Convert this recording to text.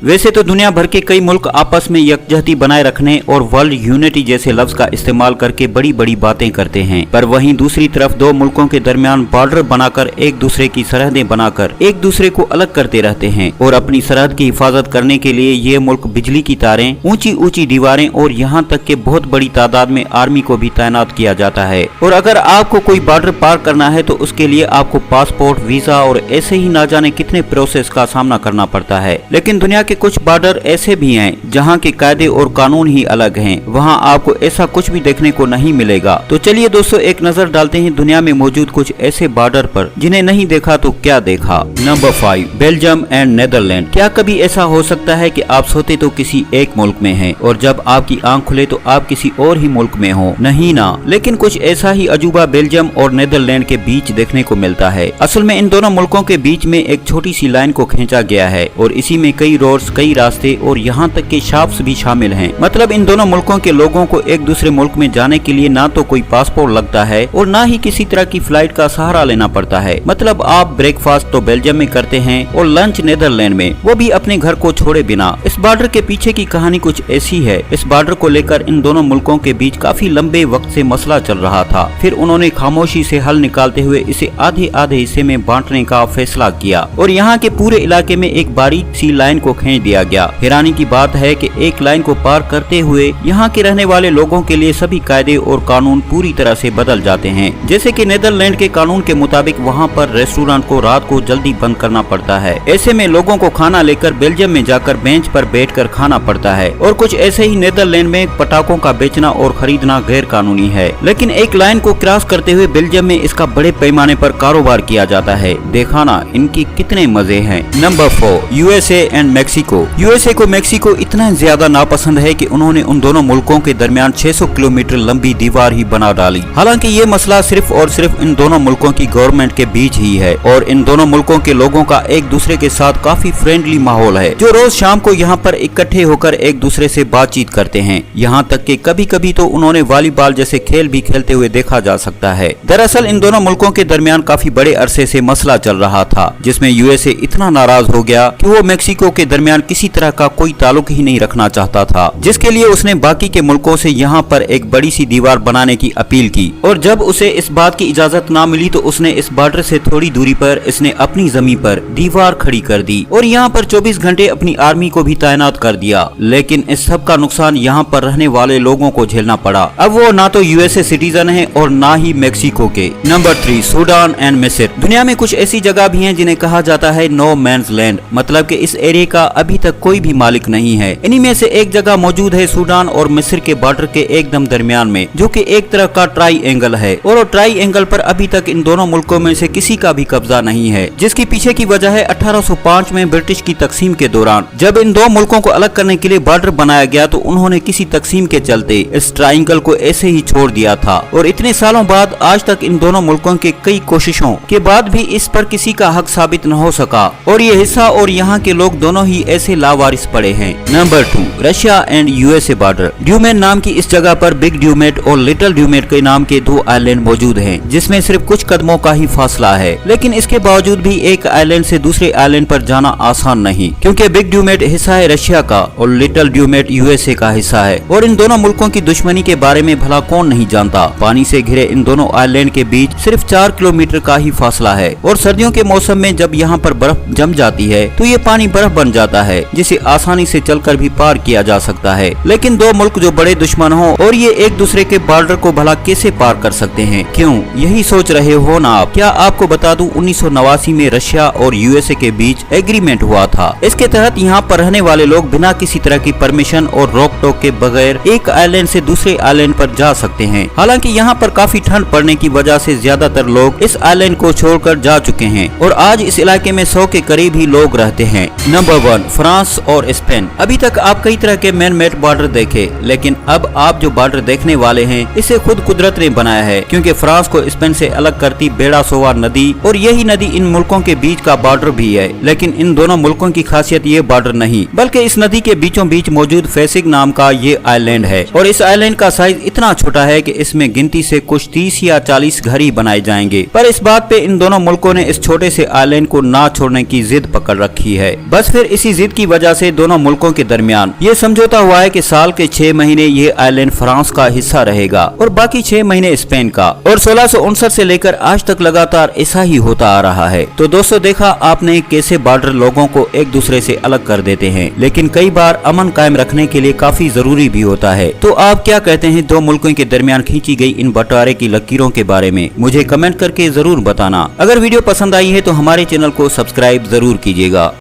वैसे तो दुनिया भर के कई मुल्क आपस में यकजहती बनाए रखने और वर्ल्ड यूनिटी जैसे लफ्ज का इस्तेमाल करके बड़ी बड़ी बातें करते हैं, पर वहीं दूसरी तरफ दो मुल्कों के दरमियान बॉर्डर बनाकर एक दूसरे की सरहदें बनाकर एक दूसरे को अलग करते रहते हैं और अपनी सरहद की हिफाजत करने के लिए ये मुल्क बिजली की तारें, ऊंची ऊंची दीवारें और यहाँ तक के बहुत बड़ी तादाद में आर्मी को भी तैनात किया जाता है। और अगर आपको कोई बॉर्डर पार करना है तो उसके लिए आपको पासपोर्ट, वीजा और ऐसे ही ना जाने कितने प्रोसेस का सामना करना पड़ता है। लेकिन दुनिया के कुछ बॉर्डर ऐसे भी हैं जहाँ के कायदे और कानून ही अलग हैं, वहाँ आपको ऐसा कुछ भी देखने को नहीं मिलेगा। तो चलिए दोस्तों एक नजर डालते हैं दुनिया में मौजूद कुछ ऐसे बॉर्डर पर जिन्हें नहीं देखा तो क्या देखा। Number 5, Belgium and Netherland. क्या कभी ऐसा हो सकता है कि आप सोते तो किसी एक मुल्क में हैं और जब आपकी आंख खुले तो आप किसी और ही मुल्क में हो? नहीं ना, लेकिन कुछ ऐसा ही अजूबा बेल्जियम और नेदरलैंड के बीच देखने को मिलता है। असल में इन दोनों मुल्कों के बीच में एक छोटी सी लाइन को खींचा गया है और इसी में कई रोड्स, कई रास्ते और यहाँ तक के शॉप्स भी शामिल हैं। मतलब इन दोनों मुल्कों के लोगों को एक दूसरे मुल्क में जाने के लिए ना तो कोई पासपोर्ट लगता है और ना ही किसी तरह की फ्लाइट का सहारा लेना पड़ता है। मतलब आप ब्रेकफास्ट तो बेल्जियम में करते हैं और लंच नेदरलैंड में, वो भी अपने घर को छोड़े बिना। इस बॉर्डर के पीछे की कहानी कुछ ऐसी है। इस बॉर्डर को लेकर इन दोनों मुल्कों के बीच काफी लंबे वक्त से मसला चल रहा था, फिर उन्होंने खामोशी से हल निकालते हुए इसे आधे आधे हिस्से में बांटने का फैसला किया और यहाँ के पूरे इलाके में एक बारीक सी लाइन को खींच दिया गया। हैरानी की बात है कि एक लाइन को पार करते हुए यहाँ के रहने वाले लोगों के लिए सभी कायदे और कानून पूरी तरह से बदल जाते हैं। जैसे कि नेदरलैंड के कानून के मुताबिक वहाँ पर रेस्टोरेंट को रात को जल्दी बंद करना पड़ता है। ऐसे में लोगों को खाना लेकर बेल्जियम में जाकर बेंच पर बैठकर खाना पड़ता है और कुछ ऐसे ही नेदरलैंड में पटाखों का बेचना और खरीदना गैर कानूनी है। लेकिन एक लाइन को क्रॉस करते हुए बेल्जियम में इसका बड़े पैमाने पर कारोबार किया जाता है। देखा ना इनकी कितने मजे हैं। Number 4, USA and Mexico. USA को मेक्सिको इतना ज्यादा नापसंद है कि उन्होंने उन दोनों मुल्कों के दरमियान 600 किलोमीटर लंबी दीवार ही बना डाली। हालांकि ये मसला सिर्फ और सिर्फ इन दोनों मुल्कों की गवर्नमेंट के बीच ही है और इन दोनों मुल्कों के लोगों का एक दूसरे के साथ काफी फ्रेंडली माहौल है, जो रोज शाम को यहाँ पर इकट्ठे होकर एक दूसरे से बातचीत करते हैं। यहाँ तक कि कभी कभी तो उन्होंने वॉलीबॉल जैसे खेल भी खेलते हुए देखा जा सकता है। दरअसल इन दोनों मुल्कों के दरमियान काफी बड़े अरसे से मसला चल रहा था, जिसमें यूएसए इतना नाराज हो गया कि वो मेक्सिको के दरमियान किसी तरह का कोई ताल्लुक ही नहीं रखना चाहता था, जिसके लिए उसने बाकी के मुल्कों से यहाँ पर एक बड़ी सी दीवार बनाने की अपील की। और जब उसे इस बात की इजाजत ना मिली तो उसने इस बॉर्डर से थोड़ी दूरी पर इसने अपनी जमीन पर दीवार खड़ी कर दी और यहाँ पर 24 घंटे अपनी आर्मी को भी तैनात कर दिया। लेकिन इस सब का नुकसान यहाँ पर रहने वाले लोगों को झेलना पड़ा। अब वो ना तो यूएसए सिटीजन है और ना ही मेक्सिको के। नंबर 3, सूडान एंड मिस्र। दुनिया में कुछ ऐसी जगह भी हैं जिन्हें कहा जाता है नो मैंस लैंड, मतलब कि इस एरिया का अभी तक कोई भी मालिक नहीं है। इन्हीं में से एक जगह मौजूद है सूडान और मिस्र के बॉर्डर के एकदम दरमियान में, जो कि एक तरह का ट्राई एंगल है और ट्राई एंगल पर अभी तक इन दोनों मुल्कों में से किसी का भी कब्जा नहीं है, जिसकी पीछे की वजह है 1805 में ब्रिटिश की तकसीम के दौरान। जब इन दो मुल्कों को अलग करने के लिए बॉर्डर बनाया गया तो उन्होंने किसी तकसीम के चलते इस ट्राइंगल को ऐसे ही छोड़ दिया था और इतने सालों बाद आज तक इन दोनों मुल्कों के कई कोशिशों के बाद भी इस पर किसी का हक साबित न हो सका और ये हिस्सा और यहाँ के लोग दोनों ही ऐसे लावारिस पड़े हैं। Number 2, Russia and USA border. ड्यूमेन नाम की इस जगह पर बिग ड्यूमेट और लिटिल ड्यूमेट के नाम के 2 आइलैंड मौजूद हैं, जिसमें सिर्फ कुछ कदमों का ही फासला है। लेकिन इसके बावजूद भी एक आइलैंड से दूसरे आइलैंड पर जाना आसान नहीं, क्योंकि बिग ड्यूमेट हिस्सा है रशिया का और लिटिल ड्यूमेट यूएसए का हिस्सा है। और इन दोनों मुल्कों की दुश्मनी के बारे में भला कौन नहीं जानता। पानी से घिरे इन दोनों आइलैंड के बीच सिर्फ 4 किलोमीटर का ही फासला है और सर्दियों के मौसम में जब यहाँ पर बर्फ जम जाती है तो ये पानी बर्फ बन जाता है, जिसे आसानी से चलकर भी पार किया जा सकता है। लेकिन दो मुल्क जो बड़े दुश्मन हो और ये एक दूसरे के बॉर्डर को भला कैसे पार कर सकते हैं? क्यों, यही सोच रहे हो ना आप? क्या आपको बता दूं 1989 में रशिया और यूएसए के बीच एग्रीमेंट हुआ था। इसके तहत यहाँ पर रहने वाले लोग बिना किसी तरह की परमिशन और रोक टोक के बगैर एक आइलैंड से दूसरे आइलैंड पर जा सकते हैं। हालांकि यहाँ पर काफी ठंड पड़ने की वजह से ज्यादातर लोग इस आइलैंड को छोड़कर जा चुके हैं और आज इस इलाके में 100 के करीब ही लोग रहते हैं। नंबर 1, फ्रांस और स्पेन। अभी तक आप कई तरह के मैन मेड बॉर्डर देखे, लेकिन अब आप जो बॉर्डर देखने वाले हैं इसे खुद कुदरत ने बनाया है, क्योंकि फ्रांस को स्पेन से अलग करती बेड़ासोवा नदी और यही नदी इन मुल्कों के बीच का बॉर्डर भी है। लेकिन इन दोनों मुल्कों की खासियत ये बॉर्डर नहीं, बल्कि इस नदी के बीचों बीच मौजूद फेसिक नाम का ये आइलैंड है और इस आइलैंड का साइज इतना छोटा है कि इसमें गिनती से कुछ 30 या 40 घर ही बनाए जाएंगे। पर इस बात पे इन दोनों मुल्कों ने इस छोटे से आइलैंड को ना छोड़ने की जिद पकड़ रखी है। बस फिर इसी जिद की वजह से दोनों मुल्कों के दरमियान ये समझौता हुआ है कि साल के 6 महीने ये आइलैंड फ्रांस का हिस्सा रहेगा और बाकी 6 महीने स्पेन का। और 1659 से लेकर आज तक लगातार ऐसा ही होता आ रहा है। तो दोस्तों, देखा आपने कैसे बॉर्डर लोगों को एक दूसरे से अलग कर देते हैं, लेकिन कई बार अमन कायम रखने के लिए काफी जरूरी भी होता है। तो आप क्या कहते हैं दो मुल्कों के दरमियान खींची गई इन बंटवारे की लकीरों के बारे में? मुझे कमेंट करके जरूर बताना। अगर वीडियो पसंद आई है तो हमारे चैनल को सब्सक्राइब जरूर कीजिएगा।